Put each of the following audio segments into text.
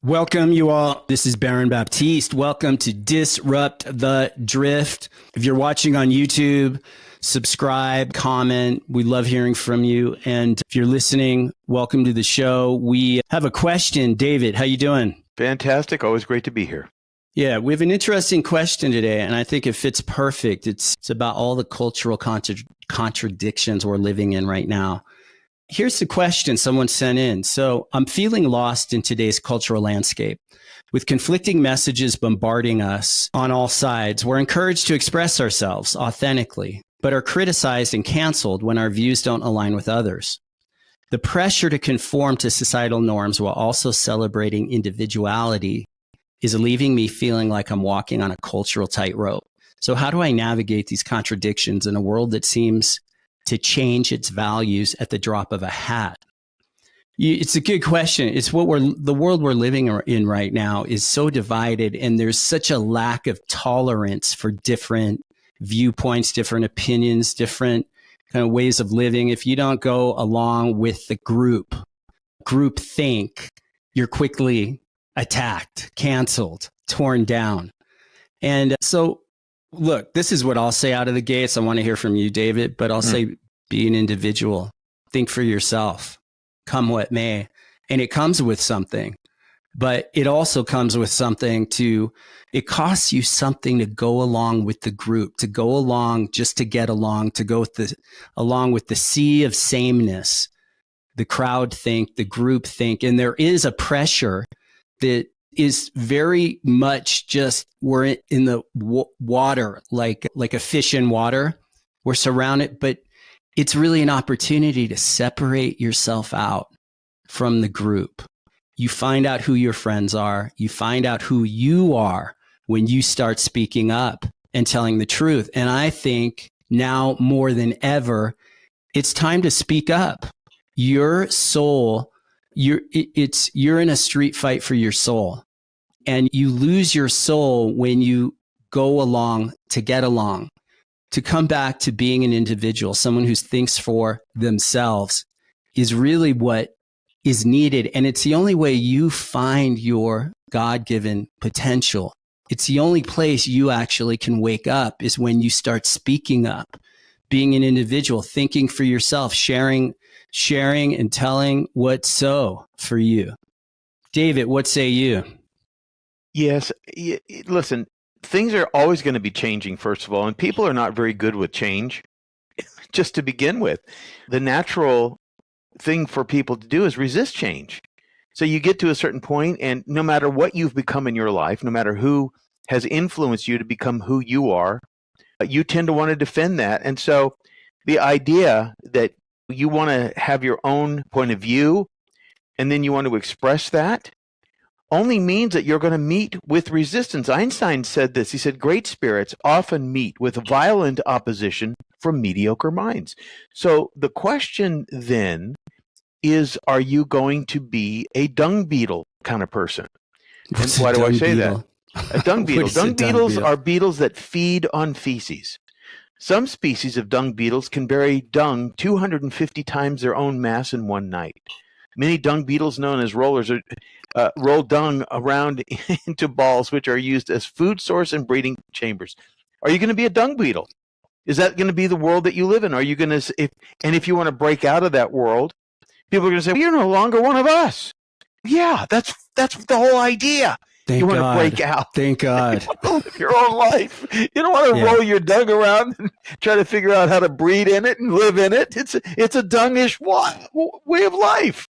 Welcome, you all. This is Baron Baptiste. Welcome to Disrupt the Drift. If you're watching on YouTube, subscribe, comment. We love hearing from you. And if you're listening, welcome to the show. We have a question. David, how you doing? Fantastic. Always great to be here. Yeah, we have an interesting question today, and I think it fits perfect. It's about all the cultural contradictions we're living in right now. Here's the question someone sent in. So I'm feeling lost in today's cultural landscape. With conflicting messages bombarding us on all sides, we're encouraged to express ourselves authentically, but are criticized and canceled when our views don't align with others. The pressure to conform to societal norms while also celebrating individuality is leaving me feeling like I'm walking on a cultural tightrope. So how do I navigate these contradictions in a world that seems to change its values at the drop of a hat? It's a good question. It's the world we're living in right now is so divided, and there's such a lack of tolerance for different viewpoints, different opinions, different kind of ways of living. If you don't go along with the group think, you're quickly attacked, canceled, torn down. And so look, this is what I'll say out of the gates. I want to hear from you, David, but I'll say be an individual. Think for yourself, come what may. And it comes with something, but it also comes with something it costs you something to go along with the group, to go along just to get along, to go along with the sea of sameness, the crowd think, the group think. And there is a pressure that is very much just we're in the water, like a fish in water. We're surrounded, but it's really an opportunity to separate yourself out from the group. You find out who your friends are. You find out who you are when you start speaking up and telling the truth. And I think now more than ever, it's time to speak up. Your soul, you're in a street fight for your soul. And you lose your soul when you go along to get along, to come back to being an individual. Someone who thinks for themselves is really what is needed. And it's the only way you find your God-given potential. It's the only place you actually can wake up is when you start speaking up, being an individual, thinking for yourself, sharing and telling what's so for you. David, what say you? Yes. Listen, things are always going to be changing, first of all, and people are not very good with change, just to begin with. The natural thing for people to do is resist change. So you get to a certain point, and no matter what you've become in your life, no matter who has influenced you to become who you are, you tend to want to defend that. And so the idea that you want to have your own point of view, and then you want to express that, only means that you're going to meet with resistance. Einstein said this. He said, great spirits often meet with violent opposition from mediocre minds. So the question then is, are you going to be a dung beetle kind of person? And why do I say that? A dung beetle. Dung beetles are beetles that feed on feces. Some species of dung beetles can bury dung 250 times their own mass in one night. Many dung beetles, known as rollers, roll dung around into balls, which are used as food source and breeding chambers. Are you going to be a dung beetle? Is that going to be the world that you live in? Are you going to, if you want to break out of that world, people are going to say, well, you're no longer one of us. Yeah, that's the whole idea. Thank you want God. to break out. Thank God. You want to live your own life. You don't want to roll your dung around and try to figure out how to breed in it and live in it. It's a dungish way of life.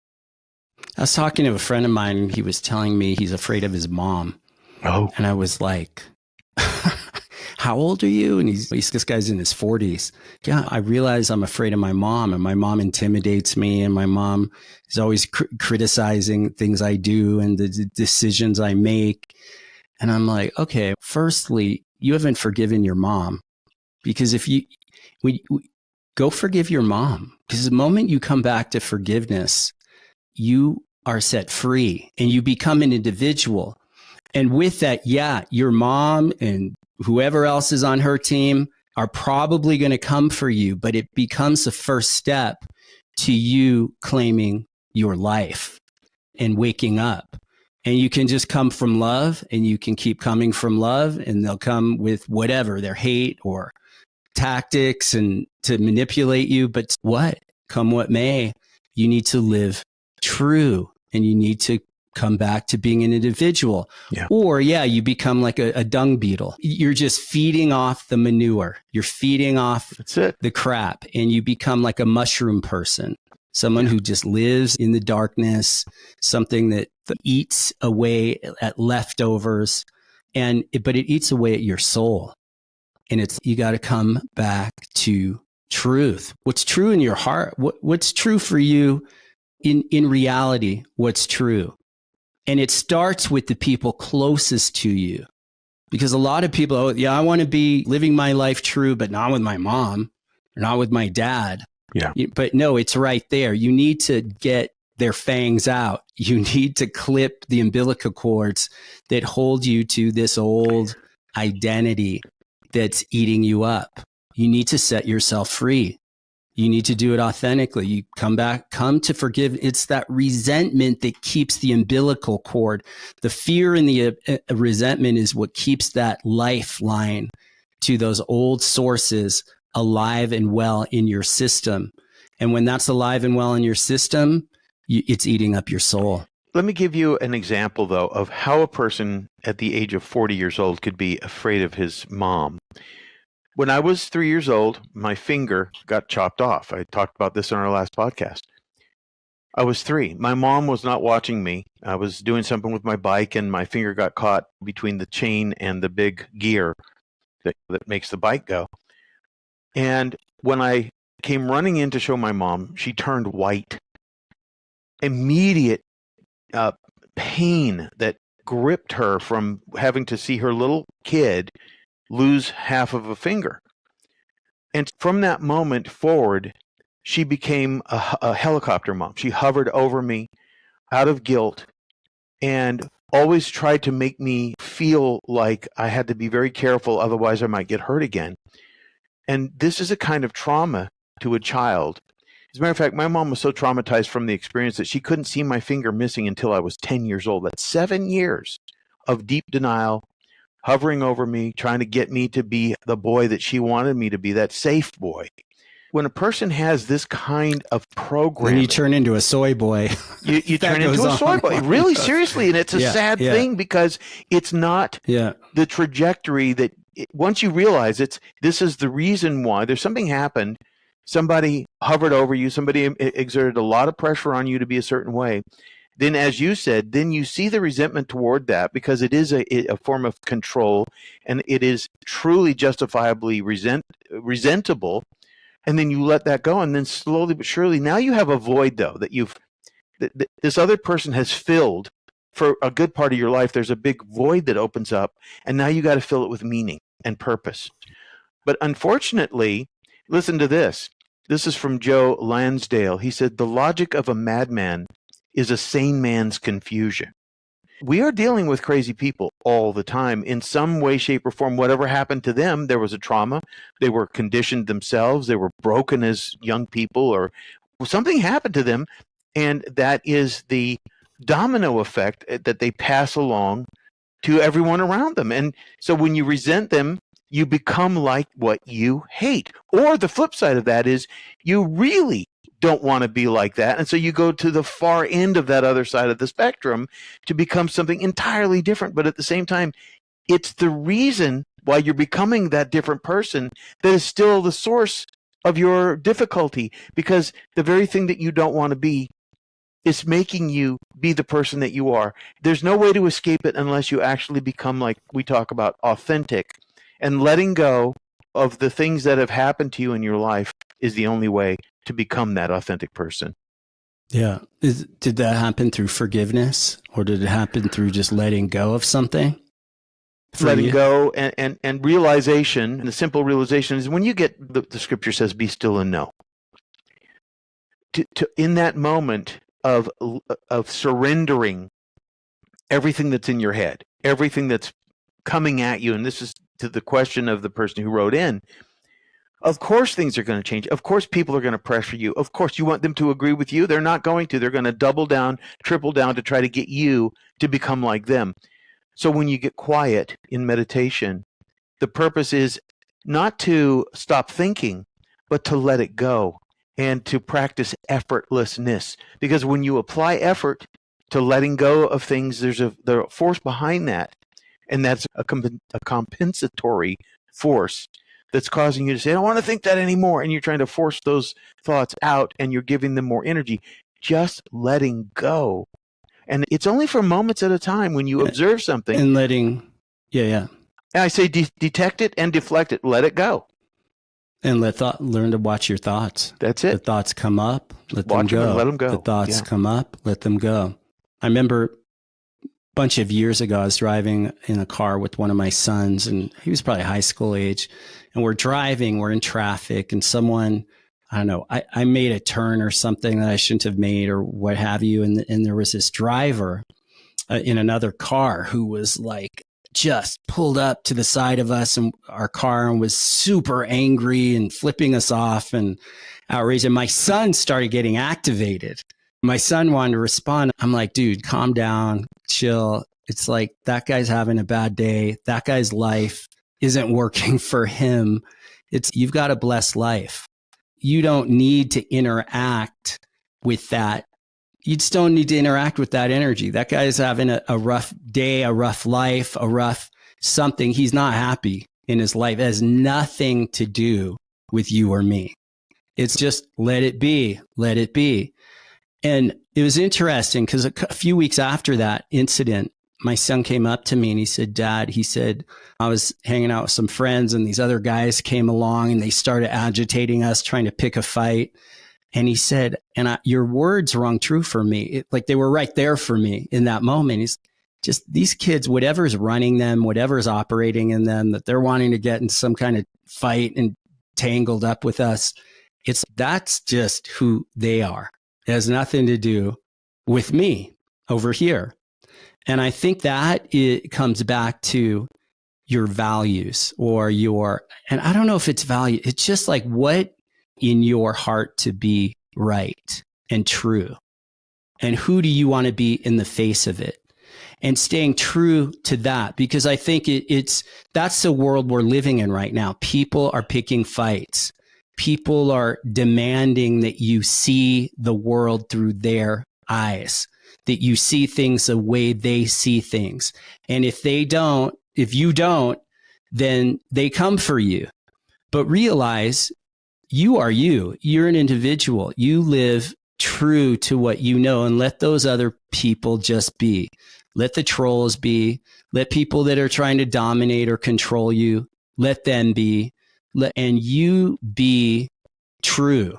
I was talking to a friend of mine, and he was telling me he's afraid of his mom. Oh. And I was like, how old are you? And this guy's in his 40s. Yeah, I realize I'm afraid of my mom, and my mom intimidates me, and my mom is always criticizing things I do and the decisions I make. And I'm like, okay, firstly, you haven't forgiven your mom, because if you go forgive your mom, because the moment you come back to forgiveness, you are set free and you become an individual. And with that, yeah, your mom and whoever else is on her team are probably going to come for you, but it becomes the first step to you claiming your life and waking up. And you can just come from love, and you can keep coming from love, and they'll come with whatever, their hate or tactics and to manipulate you. But what? Come what may, you need to live true, and you need to come back to being an individual. Yeah. Or you become like a dung beetle. You're just feeding off the manure. You're feeding off That's it. the crap, and you become like a mushroom person, someone who just lives in the darkness, something that eats away at leftovers, but it eats away at your soul. And you got to come back to truth. What's true in your heart? What's true for you in reality? What's true? And it starts with the people closest to you, because a lot of people, I want to be living my life true, but not with my mom or not with my dad. Yeah. But no, it's right there. You need to get their fangs out. You need to clip the umbilical cords that hold you to this old identity that's eating you up. You need to set yourself free. You need to do it authentically. You come to forgive. It's that resentment that keeps the umbilical cord. The fear and the resentment is what keeps that lifeline to those old sources alive and well in your system. And when that's alive and well in your system, it's eating up your soul. Let me give you an example, though, of how a person at the age of 40 years old could be afraid of his mom. When I was 3 years old, my finger got chopped off. I talked about this on our last podcast. I was 3. My mom was not watching me. I was doing something with my bike, and my finger got caught between the chain and the big gear that makes the bike go. And when I came running in to show my mom, she turned white. Immediate pain that gripped her from having to see her little kid lose half of a finger. And from that moment forward, she became a helicopter mom. She hovered over me out of guilt and always tried to make me feel like I had to be very careful, otherwise I might get hurt again. And this is a kind of trauma to a child. As a matter of fact, my mom was so traumatized from the experience that she couldn't see my finger missing until I was 10 years old. That's 7 years of deep denial, hovering over me, trying to get me to be the boy that she wanted me to be, that safe boy. When a person has this kind of program, when you turn into a soy boy, you turn into a soy boy. Really, seriously. And it's a sad thing, because it's not the trajectory that once you realize this is the reason why there's something happened. Somebody hovered over you. Somebody exerted a lot of pressure on you to be a certain way. Then, as you said, then you see the resentment toward that, because it is a form of control, and it is truly justifiably resentable. And then you let that go, and then slowly but surely, now you have a void, though, that this other person has filled for a good part of your life. There's a big void that opens up, and now you got to fill it with meaning and purpose. But unfortunately, listen to this. This is from Joe Lansdale. He said, "The logic of a madman is a sane man's confusion." We are dealing with crazy people all the time in some way, shape, or form. Whatever happened to them, there was a trauma. They were conditioned themselves. They were broken as young people, or something happened to them. And that is the domino effect that they pass along to everyone around them. And so when you resent them, you become like what you hate. Or the flip side of that is you really don't want to be like that. And so you go to the far end of that other side of the spectrum to become something entirely different. But at the same time, it's the reason why you're becoming that different person that is still the source of your difficulty, because the very thing that you don't want to be is making you be the person that you are. There's no way to escape it unless you actually become, like we talk about, authentic. And letting go of the things that have happened to you in your life is the only way to become that authentic person. Yeah. Did that happen through forgiveness, or did it happen through just letting go of something? Letting go and realization. And the simple realization is when you get, the scripture says, be still and know. In that moment of surrendering everything that's in your head, everything that's coming at you, and this is to the question of the person who wrote in, Of course, things are going to change. Of course, people are going to pressure you. Of course, you want them to agree with you. They're not going to. They're going to double down, triple down to try to get you to become like them. So when you get quiet in meditation, the purpose is not to stop thinking, but to let it go and to practice effortlessness. Because when you apply effort to letting go of things, there's a force behind that. And that's a compensatory force that's causing you to say, I don't want to think that anymore. And you're trying to force those thoughts out and you're giving them more energy. Just letting go. And it's only for moments at a time when you observe something. And letting, yeah. And I say detect it and deflect it. Let it go. And learn to watch your thoughts. That's it. The thoughts come up, let Watch them go. them and let them go. The thoughts come up, let them go. I remember a bunch of years ago, I was driving in a car with one of my sons, and he was probably high school age. And we're driving, we're in traffic, and someone, I don't know, I made a turn or something that I shouldn't have made or what have you. And there was this driver in another car who was like, just pulled up to the side of us and our car and was super angry and flipping us off and outraged. And my son started getting activated. My son wanted to respond. I'm like, dude, calm down, chill. It's like that guy's having a bad day. That guy's life isn't working for him. You've got a blessed life. You don't need to interact with that. You just don't need to interact with that energy. That guy's having a rough day, a rough life, a rough something. He's not happy in his life. It has nothing to do with you or me. It's just let it be, let it be. And it was interesting because a few weeks after that incident, my son came up to me and he said, Dad, he said, I was hanging out with some friends and these other guys came along and they started agitating us, trying to pick a fight. And he said, your words rung true for me. Like they were right there for me in that moment. He's just these kids, whatever's running them, whatever's operating in them, that they're wanting to get in some kind of fight and tangled up with us. That's just who they are. It has nothing to do with me over here. And I think that it comes back to your values and I don't know if it's value. It's just like what in your heart to be right and true. And who do you want to be in the face of it? And staying true to that, because I think that's the world we're living in right now. People are picking fights. People are demanding that you see the world through their eyes, that you see things the way they see things. And if you don't, then they come for you. But realize you are you. You're an individual. You live true to what you know, and let those other people just be. Let the trolls be. Let people that are trying to dominate or control you, let them be. And you be true.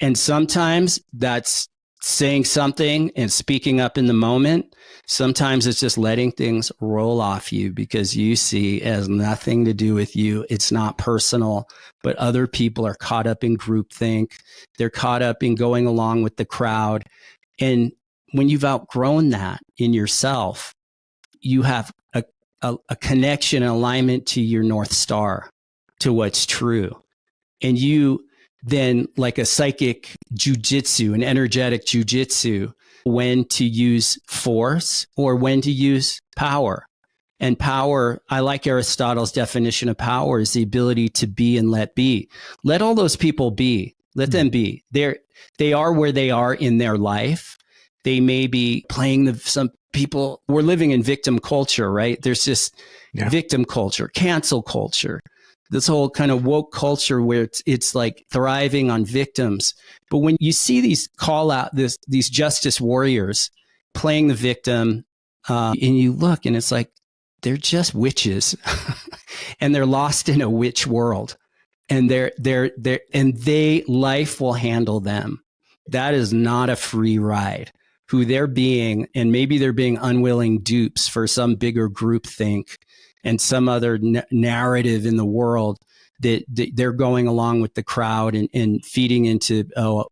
And sometimes that's saying something and speaking up in the moment. Sometimes it's just letting things roll off you because you see it has nothing to do with you. It's not personal, but other people are caught up in groupthink. They're caught up in going along with the crowd. And when you've outgrown that in yourself, you have a connection, an alignment to your North Star, to what's true. And you then, like a psychic jujitsu, an energetic jujitsu, when to use force or when to use power. And power, I like Aristotle's definition of power, is the ability to be and let be. Let all those people be. Let them be. They are where they are in their life. They may be playing some people. We're living in victim culture, right? There's just victim culture, cancel culture. This whole kind of woke culture where it's like thriving on victims. But when you see these these justice warriors playing the victim, and you look and it's like, they're just witches and they're lost in a witch world, and life will handle them. That is not a free ride. Who they're being, and maybe they're being unwilling dupes for some bigger group think and some other narrative in the world that they're going along with the crowd and feeding into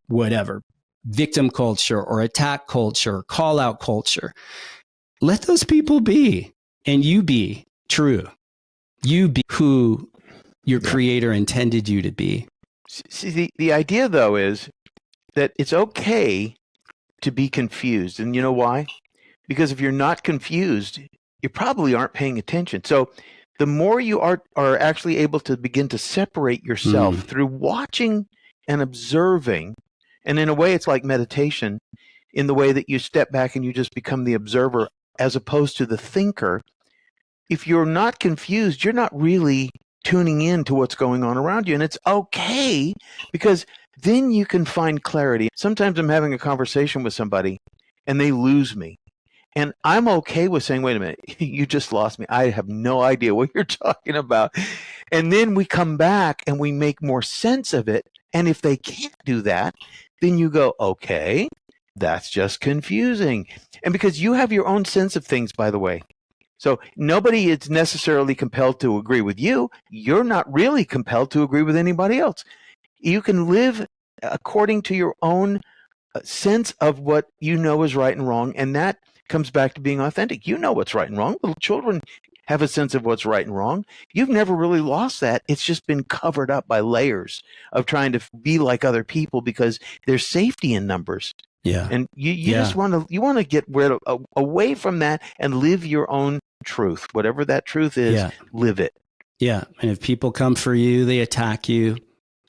whatever victim culture or attack culture, call out culture. Let those people be, and you be true. You be who your creator intended you to be. See, the idea, though, is that it's okay to be confused. And you know why? Because if you're not confused, you probably aren't paying attention. So the more you are actually able to begin to separate yourself through watching and observing, and in a way it's like meditation, in the way that you step back and you just become the observer as opposed to the thinker. If you're not confused, you're not really tuning in to what's going on around you. And it's okay, because then you can find clarity. Sometimes I'm having a conversation with somebody and they lose me. And I'm okay with saying, wait a minute, you just lost me. I have no idea what you're talking about. And then we come back and we make more sense of it. And if they can't do that, then you go, okay, that's just confusing. And because you have your own sense of things, by the way. So nobody is necessarily compelled to agree with you. You're not really compelled to agree with anybody else. You can live according to your own sense of what you know is right and wrong. And that comes back to being authentic. You know what's right and wrong. Little children have a sense of what's right and wrong. You've never really lost that. It's just been covered up by layers of trying to be like other people because there's safety in numbers. Yeah. And you just want to get away from that and live your own truth. Whatever that truth is, live it. Yeah. And if people come for you, they attack you,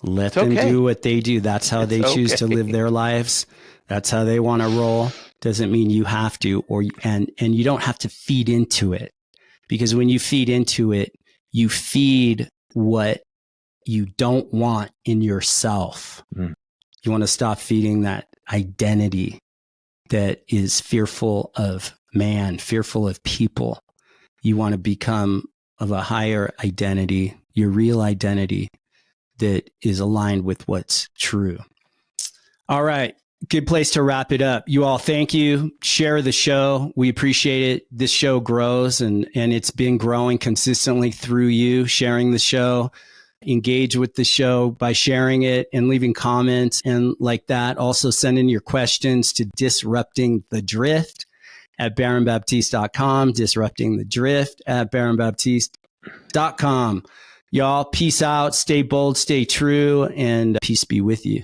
let them do what they do. That's how they choose to live their lives. That's how they want to roll. Doesn't mean you have to, and you don't have to feed into it, because when you feed into it, you feed what you don't want in yourself. You want to stop feeding that identity that is fearful of man, fearful of people. You want to become of a higher identity, your real identity that is aligned with what's true. All right. Good place to wrap it up. You all, thank you. Share the show. We appreciate it. This show grows and it's been growing consistently through you sharing the show. Engage with the show by sharing it and leaving comments and like that. Also send in your questions to disruptingthedrift@baronbaptiste.com, disruptingthedrift@baronbaptiste.com. Y'all, peace out, stay bold, stay true, and peace be with you.